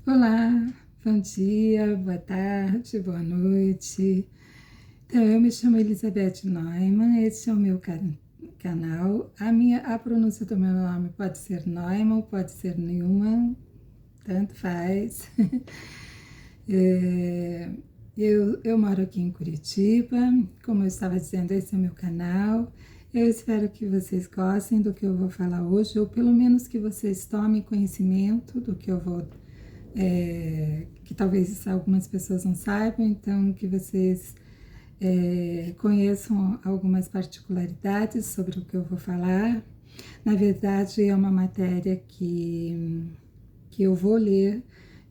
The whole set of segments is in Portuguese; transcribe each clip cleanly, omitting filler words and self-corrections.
Olá, bom dia, boa tarde, boa noite. Então, eu me chamo Elizabeth Neumann, esse é o meu canal. A pronúncia do meu nome pode ser Neumann, pode ser Neumann, tanto faz. É, eu moro aqui em Curitiba, como eu estava dizendo, esse é o meu canal. Eu espero que vocês gostem do que eu vou falar hoje, ou pelo menos que vocês tomem conhecimento do que eu vou que talvez algumas pessoas não saibam, então que vocês conheçam algumas particularidades sobre o que eu vou falar. Na verdade, é uma matéria que eu vou ler,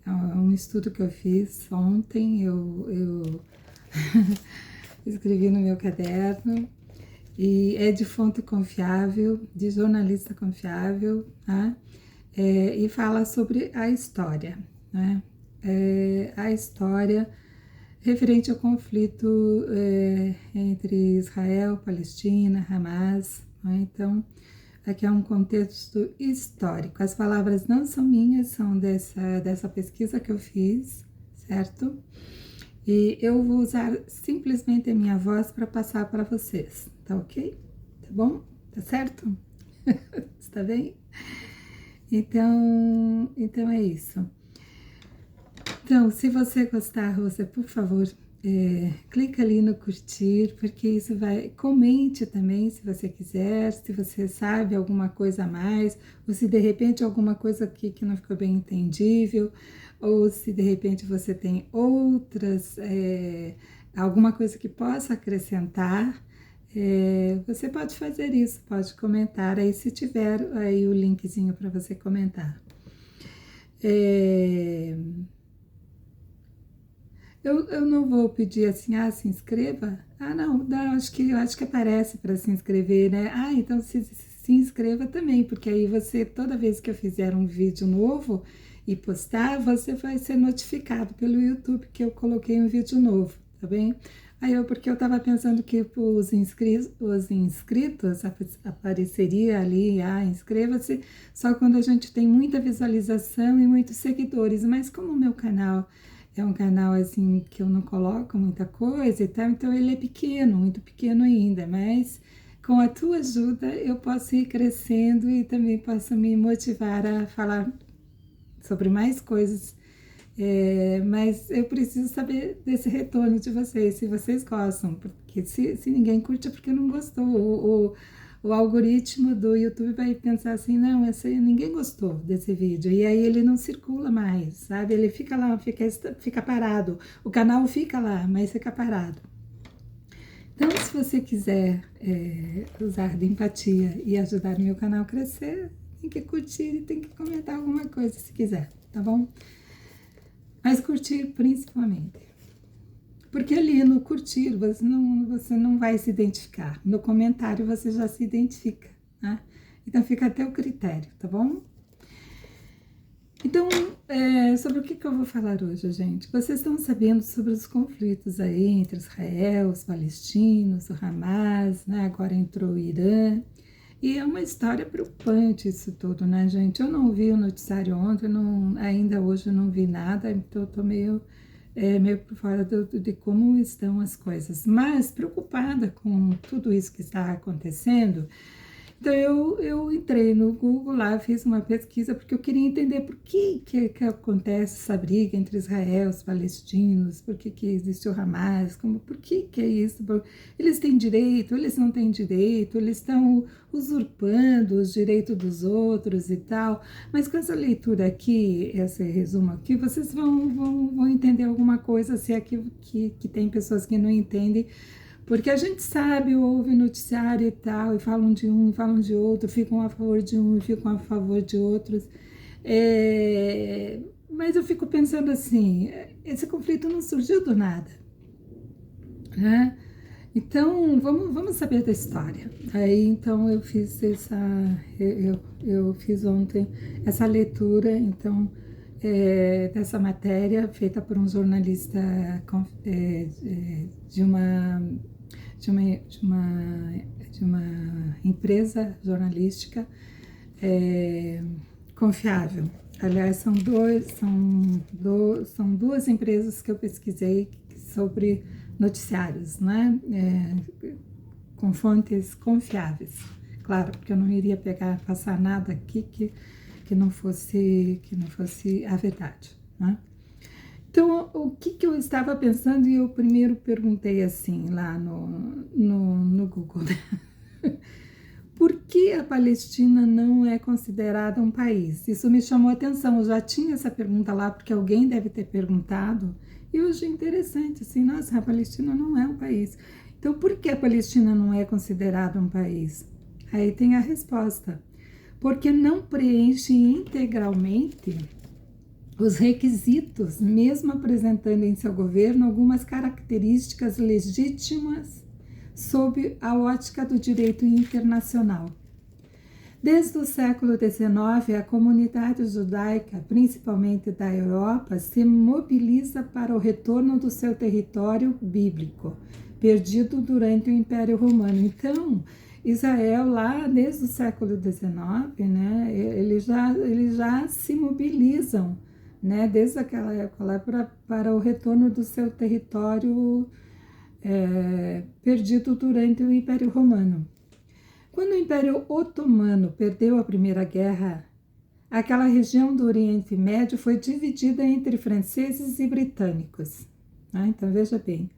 é um estudo que eu fiz ontem, eu escrevi no meu caderno, e é de fonte confiável, de jornalista confiável, tá? E fala sobre a história, né? A história referente ao conflito entre Israel, Palestina, Hamas, né? Então, aqui é um contexto histórico. As palavras não são minhas, são dessa pesquisa que eu fiz, certo? E eu vou usar simplesmente a minha voz para passar para vocês, tá ok? Tá bom? Tá certo? Está bem? Então é isso. Então, se você gostar, Rosa, por favor, clica ali no curtir, porque isso vai. Comente também, se você quiser, se você sabe alguma coisa a mais, ou se de repente alguma coisa aqui que não ficou bem entendível, ou se de repente você tem outras, alguma coisa que possa acrescentar. Você pode fazer isso, pode comentar aí se tiver aí o linkzinho para você comentar. É, eu não vou pedir assim, se inscreva. Não, eu acho que aparece para se inscrever, né? Então se inscreva também, porque aí você, toda vez que eu fizer um vídeo novo e postar, você vai ser notificado pelo YouTube que eu coloquei um vídeo novo, tá bem? Porque eu tava pensando que os inscritos apareceria ali, inscreva-se, só quando a gente tem muita visualização e muitos seguidores, mas como o meu canal é um canal assim que eu não coloco muita coisa e tal, então ele é pequeno, muito pequeno ainda, mas com a tua ajuda eu posso ir crescendo e também posso me motivar a falar sobre mais coisas. Mas eu preciso saber desse retorno de vocês, se vocês gostam, porque se ninguém curte é porque não gostou. O algoritmo do YouTube vai pensar assim, não, ninguém gostou desse vídeo, e aí ele não circula mais, sabe? Ele fica lá, fica parado, o canal fica lá, mas fica parado. Então, se você quiser usar de empatia e ajudar meu canal a crescer, tem que curtir e tem que comentar alguma coisa se quiser, tá bom? Mas curtir principalmente. Porque ali no curtir você não vai se identificar. No comentário você já se identifica, né? Então fica até o critério, tá bom? Então, sobre o que eu vou falar hoje, gente? Vocês estão sabendo sobre os conflitos aí entre Israel, os palestinos, o Hamas, né? Agora entrou o Irã. E é uma história preocupante isso tudo, né, gente? Eu não vi o noticiário ontem, ainda hoje eu não vi nada, então eu tô meio por fora de como estão as coisas. Mas preocupada com tudo isso que está acontecendo, então eu entrei no Google lá, fiz uma pesquisa, porque eu queria entender por que acontece essa briga entre Israel e os palestinos, por que existe o Hamas, por que é isso, eles têm direito, eles não têm direito, eles estão usurpando os direitos dos outros e tal. Mas com essa leitura aqui, esse resumo aqui, vocês vão entender alguma coisa, se é que tem pessoas que não entendem, porque a gente sabe, ouve noticiário e tal, e falam de um, e falam de outro, ficam a favor de um e ficam a favor de outros. Mas eu fico pensando assim, esse conflito não surgiu do nada, né? Então, vamos saber da história. Aí, então, eu fiz ontem essa leitura, então, dessa matéria feita por um jornalista de uma empresa jornalística confiável. Aliás, são duas empresas que eu pesquisei sobre noticiários, né? Com fontes confiáveis. Claro, porque eu não iria passar nada aqui que não fosse a verdade, né? Então, o que eu estava pensando, e eu primeiro perguntei assim lá no Google, né? Por que a Palestina não é considerada um país? Isso me chamou a atenção, eu já tinha essa pergunta lá, porque alguém deve ter perguntado, e eu achei interessante, assim, nossa, a Palestina não é um país. Então, por que a Palestina não é considerada um país? Aí tem a resposta. Porque não preenche integralmente os requisitos, mesmo apresentando em seu governo algumas características legítimas sob a ótica do direito internacional. Desde o século XIX, a comunidade judaica, principalmente da Europa, se mobiliza para o retorno do seu território bíblico, perdido durante o Império Romano. Então, Israel, lá desde o século XIX, né, eles já se mobilizam, né, desde aquela época lá para o retorno do seu território perdido durante o Império Romano. Quando o Império Otomano perdeu a Primeira Guerra, aquela região do Oriente Médio foi dividida entre franceses e britânicos. Então, veja bem,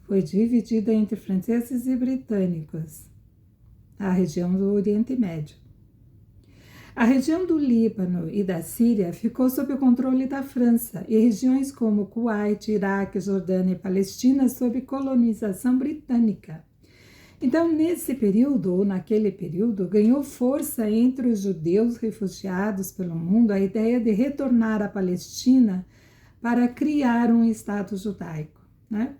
foi dividida entre franceses e britânicos, a região do Oriente Médio. A região do Líbano e da Síria ficou sob o controle da França, e regiões como Kuwait, Iraque, Jordânia e Palestina sob colonização britânica. Então, nesse período, ou naquele período, ganhou força entre os judeus refugiados pelo mundo a ideia de retornar à Palestina para criar um Estado judaico, né?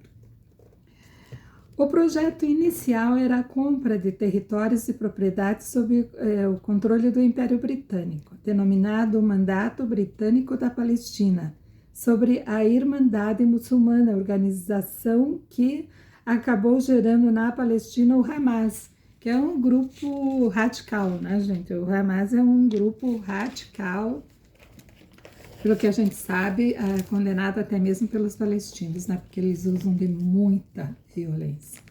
O projeto inicial era a compra de territórios e propriedades sob o controle do Império Britânico, denominado Mandato Britânico da Palestina, sobre a Irmandade Muçulmana, organização que acabou gerando na Palestina o Hamas, que é um grupo radical, né, gente? O Hamas é um grupo radical, pelo que a gente sabe, condenado até mesmo pelos palestinos, né? Porque eles usam de muita violência.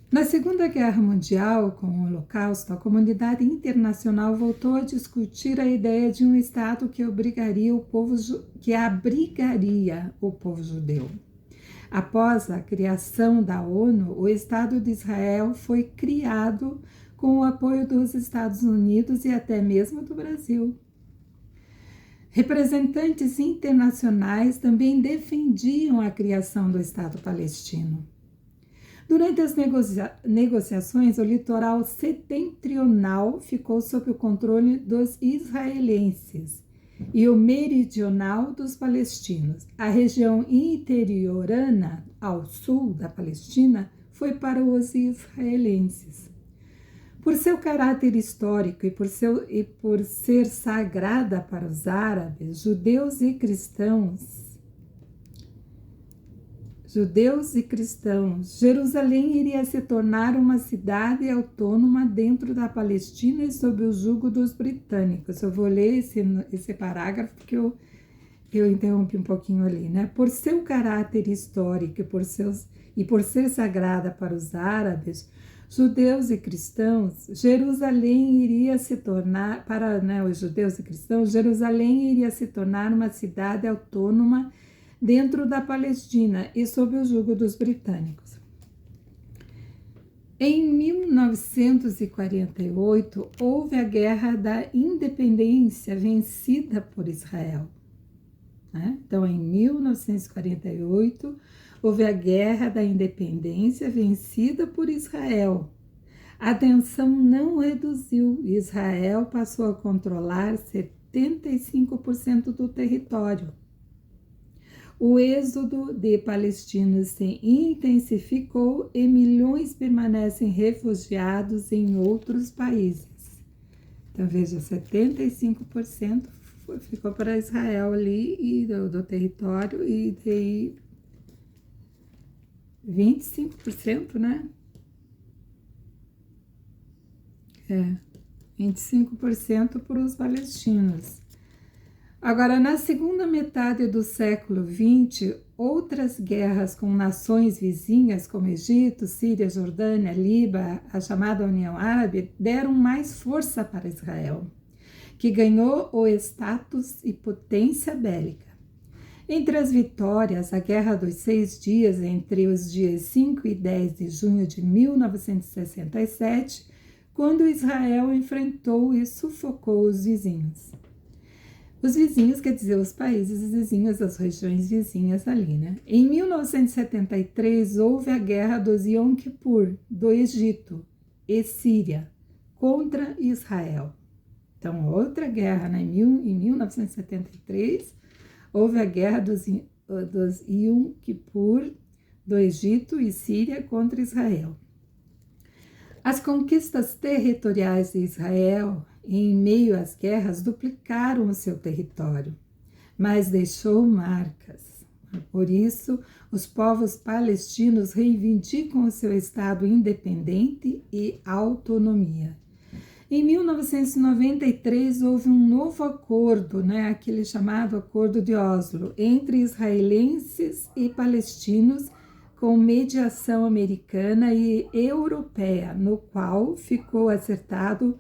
Na Segunda Guerra Mundial, com o Holocausto, a comunidade internacional voltou a discutir a ideia de um Estado que abrigaria o povo judeu. Após a criação da ONU, o Estado de Israel foi criado com o apoio dos Estados Unidos e até mesmo do Brasil. Representantes internacionais também defendiam a criação do Estado palestino. Durante as negociações, o litoral setentrional ficou sob o controle dos israelenses e o meridional dos palestinos. A região interiorana, ao sul da Palestina, foi para os israelenses. Por seu caráter histórico e por ser sagrada para os árabes, judeus e cristãos, Jerusalém iria se tornar uma cidade autônoma dentro da Palestina e sob o jugo dos britânicos. Eu vou ler esse parágrafo porque eu interrompi um pouquinho ali, né? Por seu caráter histórico e por ser sagrada para os árabes, judeus e cristãos, Jerusalém iria se tornar, os judeus e cristãos, Jerusalém iria se tornar uma cidade autônoma dentro da Palestina e sob o jugo dos britânicos. Em 1948, houve a Guerra da Independência vencida por Israel. Então, em 1948, houve a Guerra da Independência vencida por Israel. A tensão não reduziu. Israel passou a controlar 75% do território. O êxodo de palestinos se intensificou e milhões permanecem refugiados em outros países. Então, veja, 75% ficou para Israel ali e do território, e daí 25%, né? 25% para os palestinos. Agora, na segunda metade do século XX, outras guerras com nações vizinhas, como Egito, Síria, Jordânia, Líbano, a chamada União Árabe, deram mais força para Israel, que ganhou o status e potência bélica. Entre as vitórias, a Guerra dos 6 Dias, entre os dias 5 e 10 de junho de 1967, quando Israel enfrentou e sufocou os vizinhos. Os vizinhos, quer dizer, os países vizinhos, as regiões vizinhas ali, né? Em 1973, houve a Guerra dos Yom Kippur, do Egito e Síria, contra Israel. Então, outra guerra, né? Em 1973, houve a Guerra dos Yom Kippur, do Egito e Síria contra Israel. As conquistas territoriais de Israel, em meio às guerras, duplicaram o seu território, mas deixou marcas. Por isso, os povos palestinos reivindicam o seu Estado independente e autonomia. Em 1993, houve um novo acordo, né, aquele chamado Acordo de Oslo, entre israelenses e palestinos, com mediação americana e europeia, no qual ficou acertado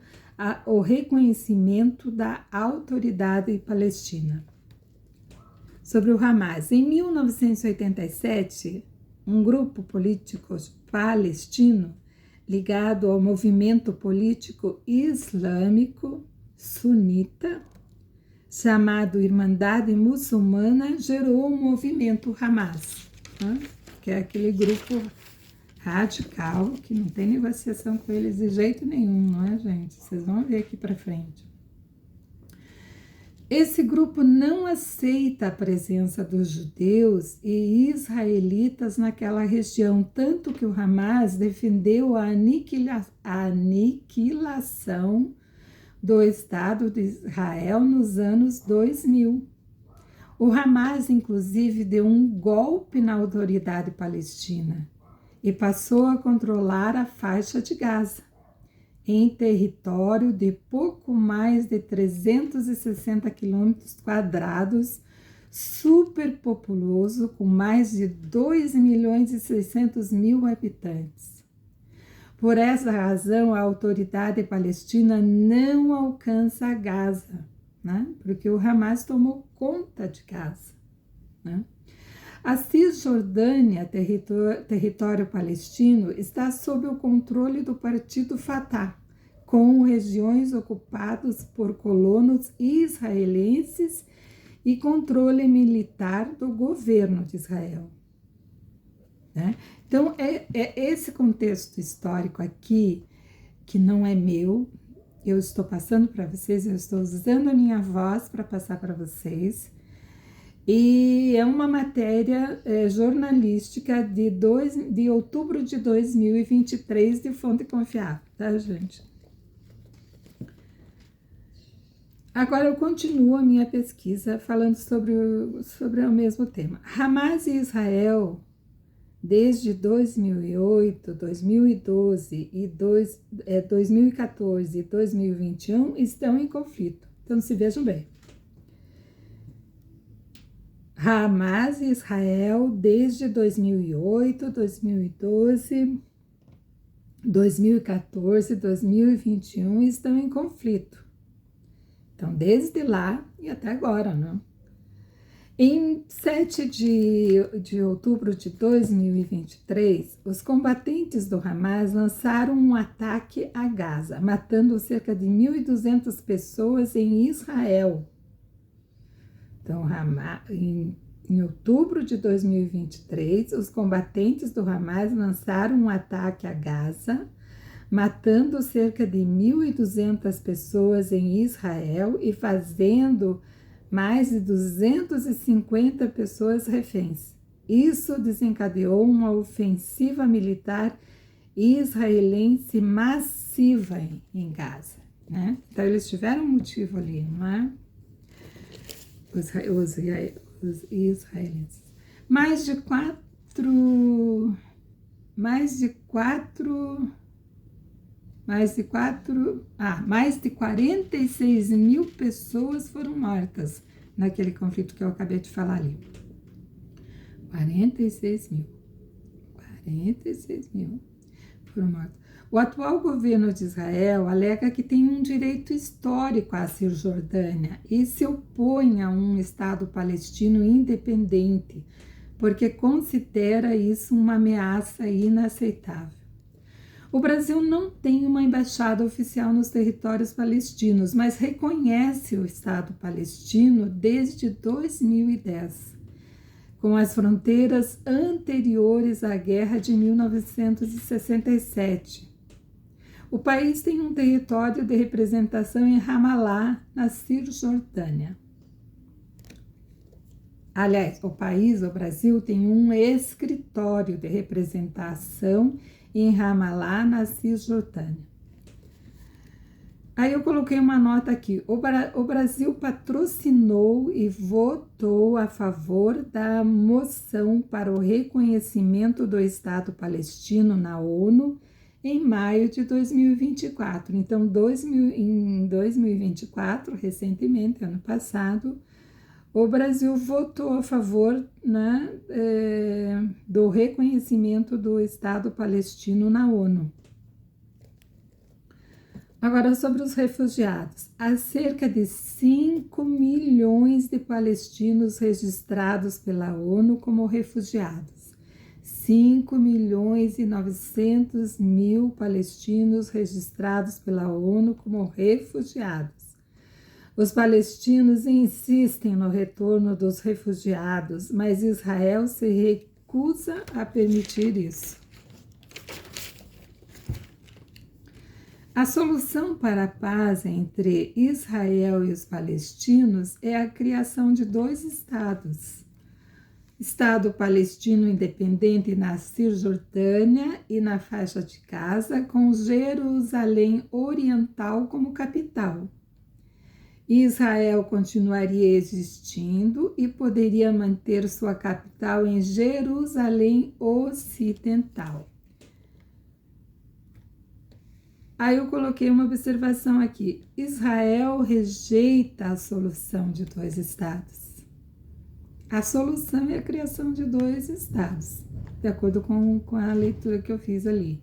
o reconhecimento da autoridade palestina. Sobre o Hamas, em 1987, um grupo político palestino ligado ao movimento político islâmico sunita, chamado Irmandade Muçulmana, gerou o movimento Hamas, né? Que é aquele grupo radical, que não tem negociação com eles de jeito nenhum, não é, gente? Vocês vão ver aqui para frente. Esse grupo não aceita a presença dos judeus e israelitas naquela região, tanto que o Hamas defendeu a aniquilação do Estado de Israel nos anos 2000. O Hamas, inclusive, deu um golpe na autoridade palestina e passou a controlar a faixa de Gaza, em território de pouco mais de 360 quilômetros quadrados, superpopuloso, com mais de 2.600.000 habitantes. Por essa razão, a autoridade palestina não alcança Gaza, né? Porque o Hamas tomou conta de Gaza, né? A Cisjordânia, território palestino, está sob o controle do partido Fatah, com regiões ocupadas por colonos israelenses e controle militar do governo de Israel, né? Então, é esse contexto histórico aqui, que não é meu, eu estou passando para vocês, eu estou usando a minha voz para passar para vocês. E é uma matéria jornalística de outubro de 2023, de fonte confiável, tá, gente? Agora eu continuo a minha pesquisa falando sobre o mesmo tema. Hamas e Israel, desde 2008, 2012 e 2014 e 2021, estão em conflito. Então, se vejam bem. Hamas e Israel, desde 2008, 2012, 2014, 2021, estão em conflito. Então, desde lá e até agora, né? Em 7 de outubro de 2023, os combatentes do Hamas lançaram um ataque a Gaza, matando cerca de 1.200 pessoas em Israel. Então, em outubro de 2023, os combatentes do Hamas lançaram um ataque a Gaza, matando cerca de 1.200 pessoas em Israel e fazendo mais de 250 pessoas reféns. Isso desencadeou uma ofensiva militar israelense massiva em Gaza, né? Então, eles tiveram um motivo ali, não é? Os israelenses. Mais de 4 mais de 46 mil pessoas foram mortas naquele conflito que eu acabei de falar ali. 46 mil. 46 mil foram mortos. O atual governo de Israel alega que tem um direito histórico à Cisjordânia e se opõe a um Estado palestino independente, porque considera isso uma ameaça inaceitável. O Brasil não tem uma embaixada oficial nos territórios palestinos, mas reconhece o Estado palestino desde 2010, com as fronteiras anteriores à Guerra de 1967. O país tem um território de representação em Ramallah, na Cisjordânia. Aliás, o Brasil, tem um escritório de representação em Ramallah, na Cisjordânia. Aí eu coloquei uma nota aqui. O Brasil patrocinou e votou a favor da moção para o reconhecimento do Estado palestino na ONU em maio de 2024. Então, em 2024, recentemente, ano passado, o Brasil votou a favor, né, do reconhecimento do Estado palestino na ONU. Agora, sobre os refugiados. Há cerca de 5 milhões de palestinos registrados pela ONU como refugiados. 5 milhões e 900 mil palestinos registrados pela ONU como refugiados. Os palestinos insistem no retorno dos refugiados, mas Israel se recusa a permitir isso. A solução para a paz entre Israel e os palestinos é a criação de 2 estados. Estado palestino independente na Cisjordânia e na faixa de Gaza, com Jerusalém Oriental como capital. Israel continuaria existindo e poderia manter sua capital em Jerusalém Ocidental. Aí eu coloquei uma observação aqui. Israel rejeita a solução de 2 estados. A solução é a criação de 2 estados, de acordo com a leitura que eu fiz ali.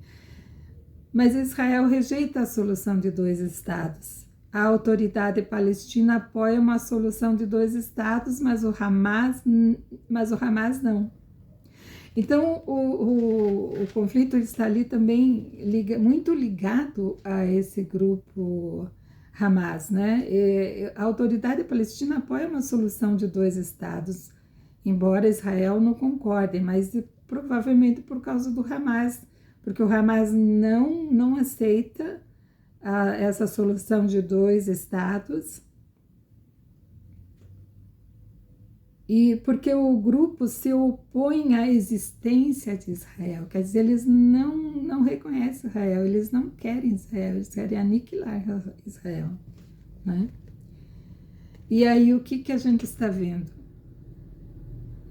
Mas Israel rejeita a solução de 2 estados. A autoridade palestina apoia uma solução de 2 estados, mas o Hamas não. Então, o conflito está ali também muito ligado a esse grupo Hamas, né? A autoridade palestina apoia uma solução de 2 estados, embora Israel não concorde, mas provavelmente por causa do Hamas, porque o Hamas não aceita essa solução de 2 estados, e porque o grupo se opõe à existência de Israel, quer dizer, eles não reconhecem Israel, eles não querem Israel, eles querem aniquilar Israel, né? E aí o que a gente está vendo?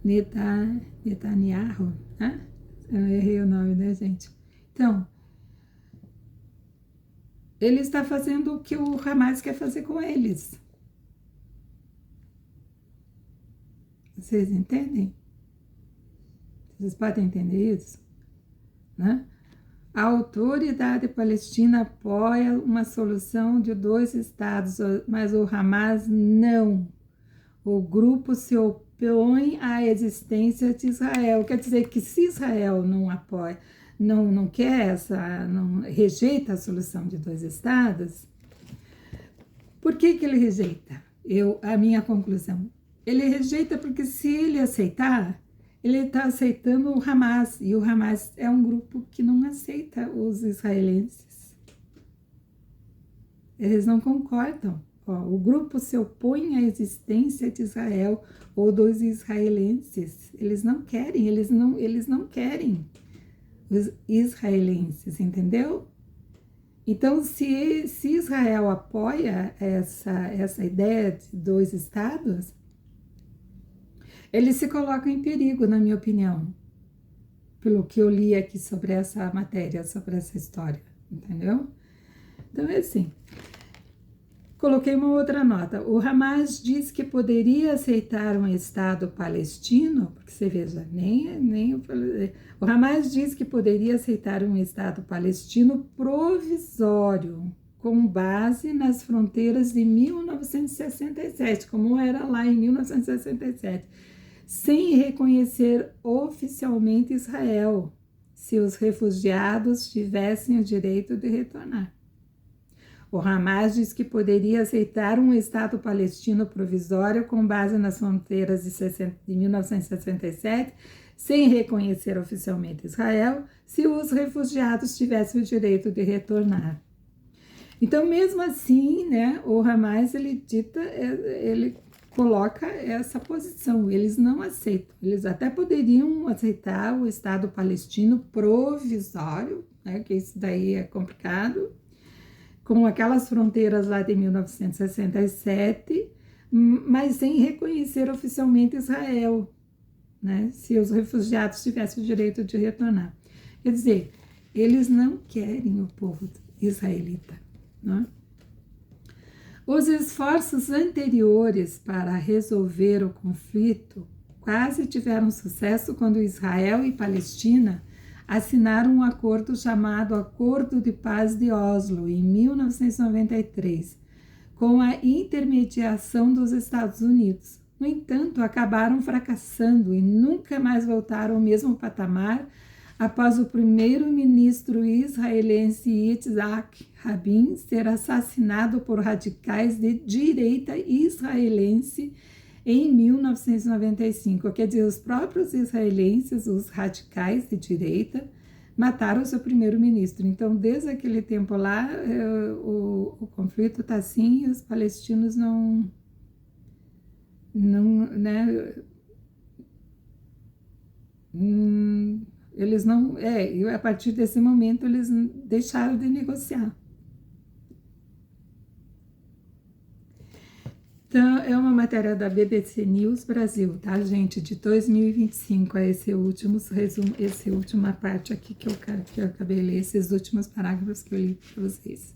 Netanyahu, né? Eu errei o nome, né, gente? Então, ele está fazendo o que o Hamas quer fazer com eles. Vocês entendem? Vocês podem entender isso? Né? A autoridade palestina apoia uma solução de 2 estados, mas o Hamas não. O grupo se opõe à existência de Israel. Quer dizer que se Israel não apoia, não quer não rejeita a solução de 2 estados, por que ele rejeita? A minha conclusão. Ele rejeita porque se ele aceitar, ele está aceitando o Hamas, e o Hamas é um grupo que não aceita os israelenses. Eles não concordam. O grupo se opõe à existência de Israel ou dos israelenses. Eles não querem, eles não querem os israelenses, entendeu? Então, se Israel apoia essa ideia de 2 estados, ele se coloca em perigo, na minha opinião, pelo que eu li aqui sobre essa matéria, sobre essa história, entendeu? Então é assim. Coloquei uma outra nota. O Hamas diz que poderia aceitar um Estado palestino, porque você veja, o Hamas diz que poderia aceitar um Estado palestino provisório, com base nas fronteiras de 1967, como era lá em 1967, sem reconhecer oficialmente Israel, se os refugiados tivessem o direito de retornar. O Hamas diz que poderia aceitar um Estado palestino provisório com base nas fronteiras de 1967, sem reconhecer oficialmente Israel, se os refugiados tivessem o direito de retornar. Então, mesmo assim, né, o Hamas, ele coloca essa posição, eles não aceitam. Eles até poderiam aceitar o Estado palestino provisório, né, que isso daí é complicado, com aquelas fronteiras lá de 1967, mas sem reconhecer oficialmente Israel, né? Se os refugiados tivessem o direito de retornar. Quer dizer, eles não querem o povo israelita, né? Os esforços anteriores para resolver o conflito quase tiveram sucesso quando Israel e Palestina assinaram um acordo chamado Acordo de Paz de Oslo, em 1993, com a intermediação dos Estados Unidos. No entanto, acabaram fracassando e nunca mais voltaram ao mesmo patamar após o primeiro-ministro israelense Yitzhak Rabin ser assassinado por radicais de direita israelense em 1995. Quer dizer, os próprios israelenses, os radicais de direita, mataram o seu primeiro-ministro. Então, desde aquele tempo lá, o conflito está assim e os palestinos não, né, eles não, e a partir desse momento eles deixaram de negociar. Então, é uma matéria da BBC News Brasil, tá, gente? De 2025, é esse último resumo, essa última parte aqui que eu acabei de ler, esses últimos parágrafos que eu li para vocês.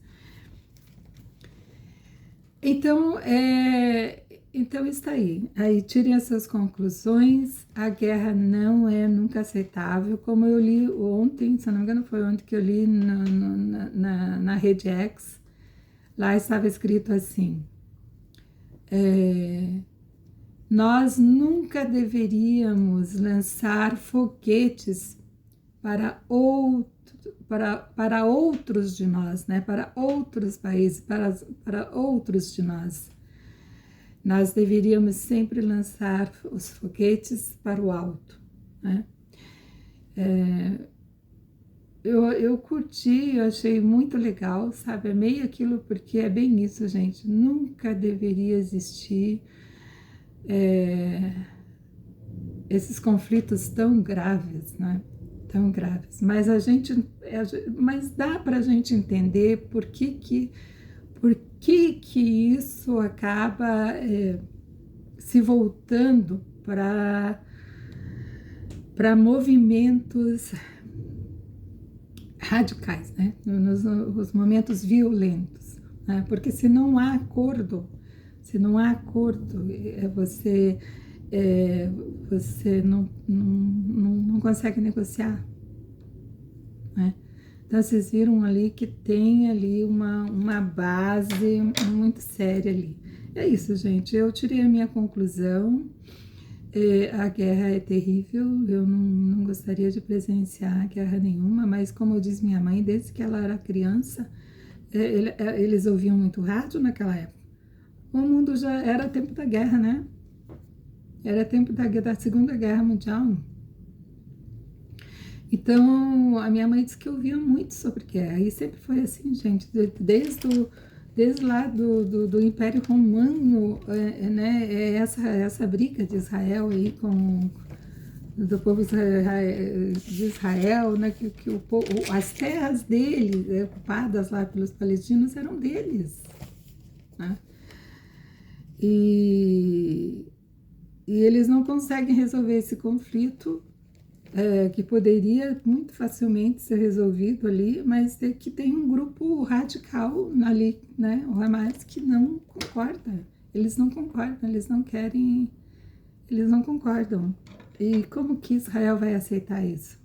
Então, então está aí. Aí tirem as suas conclusões. A guerra não é nunca aceitável. Como eu li ontem, se não me engano, foi ontem que eu li na Rede X. Lá estava escrito assim: nós nunca deveríamos lançar foguetes para outros de nós, né? Para outros países, para outros de nós. Nós deveríamos sempre lançar os foguetes para o alto, né? Eu curti, eu achei muito legal, sabe? Amei aquilo porque é bem isso, gente. Nunca deveria existir esses conflitos tão graves, né? Tão graves. Mas mas dá para a gente entender por que isso acaba se voltando para movimentos radicais, né? Nos momentos violentos, né? Porque se não há acordo, você não consegue negociar, né? Então, vocês viram ali que tem ali uma base muito séria ali. É isso, gente. Eu tirei a minha conclusão. A guerra é terrível. Eu não gostaria de presenciar guerra nenhuma, mas como diz minha mãe, desde que ela era criança, eles ouviam muito rádio naquela época. O mundo já era tempo da guerra, né? Era tempo da Segunda Guerra Mundial. Então, a minha mãe disse que ouvia muito sobre guerra, e sempre foi assim, gente, desde lá do Império Romano, né, essa briga de Israel aí do povo de Israel, né, que as terras deles, ocupadas lá pelos palestinos, eram deles, né? E eles não conseguem resolver esse conflito que poderia muito facilmente ser resolvido ali, mas é que tem um grupo radical ali, né, o Hamas, que não concorda. Eles não concordam, eles não querem, eles não concordam. E como que Israel vai aceitar isso?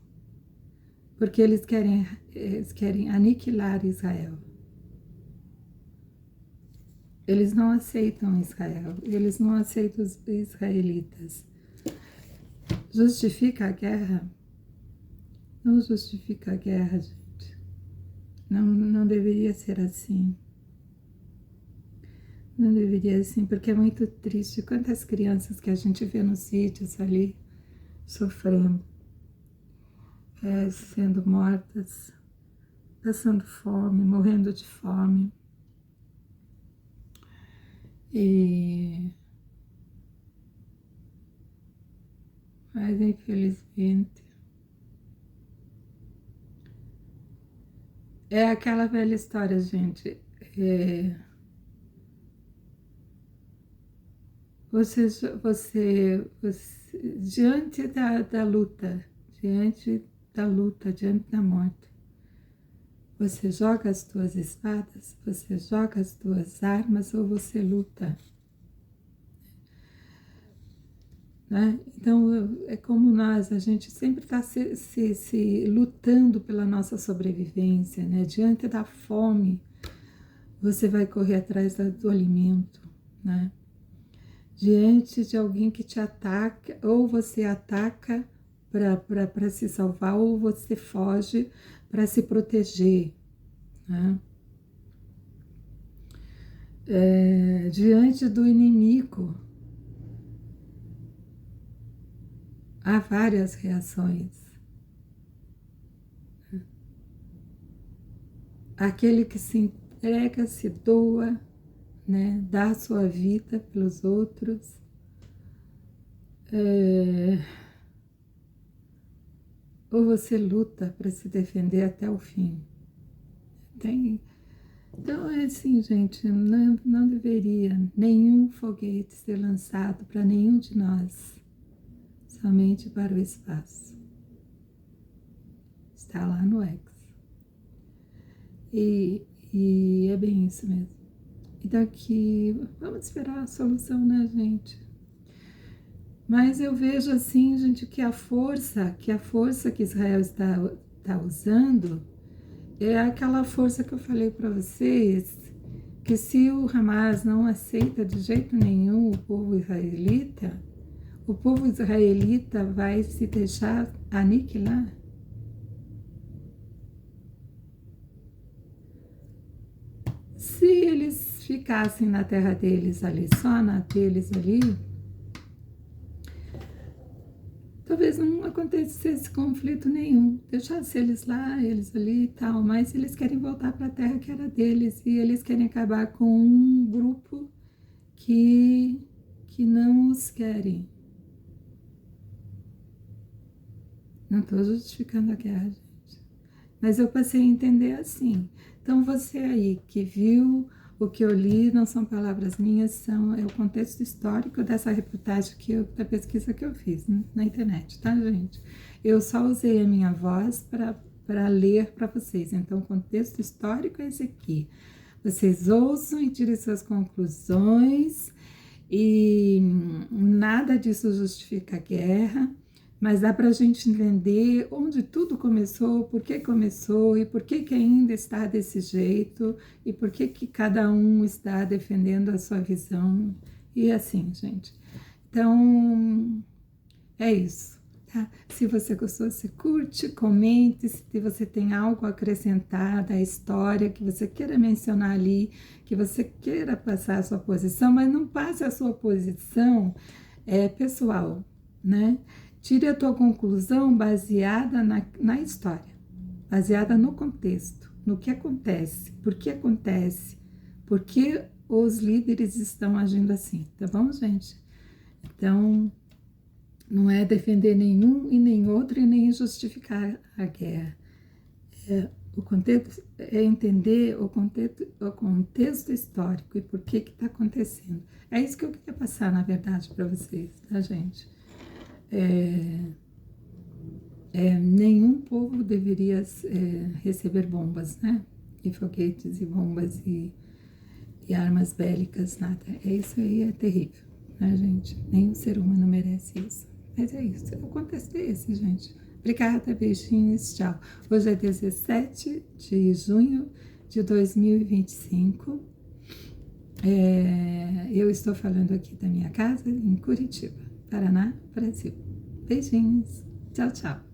Porque eles querem aniquilar Israel. Eles não aceitam Israel, eles não aceitam os israelitas. Justifica a guerra? Não justifica a guerra, gente. Não deveria ser assim. Não deveria ser assim, porque é muito triste. Quantas crianças que a gente vê nos sítios ali, sofrendo, sendo mortas, passando fome, morrendo de fome. Mas infelizmente é aquela velha história, gente. Você diante da luta, diante da morte, você joga as tuas espadas, você joga as tuas armas ou você luta, né? Então, é como nós, a gente sempre está se lutando pela nossa sobrevivência, né? Diante da fome, você vai correr atrás do alimento, né? Diante de alguém que te ataca, ou você ataca para se salvar, ou você foge para se proteger, né? Diante do inimigo, há várias reações. Aquele que se entrega, se doa, né? Dá a sua vida pelos outros. Ou você luta para se defender até o fim. Então, é assim, gente, não deveria nenhum foguete ser lançado para nenhum de nós, somente para o espaço. Está lá no X. E é bem isso mesmo. E daqui, vamos esperar a solução, né, gente? Mas eu vejo assim, gente, que a força que Israel está usando é aquela força que eu falei para vocês, que se o Hamas não aceita de jeito nenhum o povo israelita vai se deixar aniquilar. Se eles ficassem na terra deles ali, só na deles ali, talvez não acontecesse conflito nenhum, deixasse eles lá, eles ali e tal, mas eles querem voltar para a terra que era deles e eles querem acabar com um grupo que não os querem. Não estou justificando a guerra, gente, mas eu passei a entender assim. Então você aí que viu o que eu li, não são palavras minhas, é o contexto histórico dessa reportagem da pesquisa que eu fiz na internet, tá, gente? Eu só usei a minha voz para ler para vocês. Então, o contexto histórico é esse aqui. Vocês ouçam e tirem suas conclusões, e nada disso justifica a guerra, mas dá para a gente entender onde tudo começou, por que começou e por que ainda está desse jeito e por que cada um está defendendo a sua visão e assim, gente. Então, é isso, tá? Se você gostou, se curte, comente, se você tem algo a acrescentar da história que você queira mencionar ali, que você queira passar a sua posição, mas não passe a sua posição pessoal, né? Tire a tua conclusão baseada na história, baseada no contexto, no que acontece, por que os líderes estão agindo assim, tá bom, gente? Então, não é defender nenhum e nem outro e nem justificar a guerra. O contexto é entender o contexto histórico e por que está acontecendo. É isso que eu queria passar, na verdade, para vocês, tá, gente? Nenhum povo deveria receber bombas, né? E foguetes e bombas e armas bélicas, nada. Isso aí é terrível, né, gente? Nenhum ser humano merece isso. Mas é isso, o contexto é esse, gente. Obrigada, beijinhos, tchau. Hoje é 17 de junho de 2025. Eu estou falando aqui da minha casa em Curitiba, Paraná, Brasil. Beijinhos, tchau, tchau.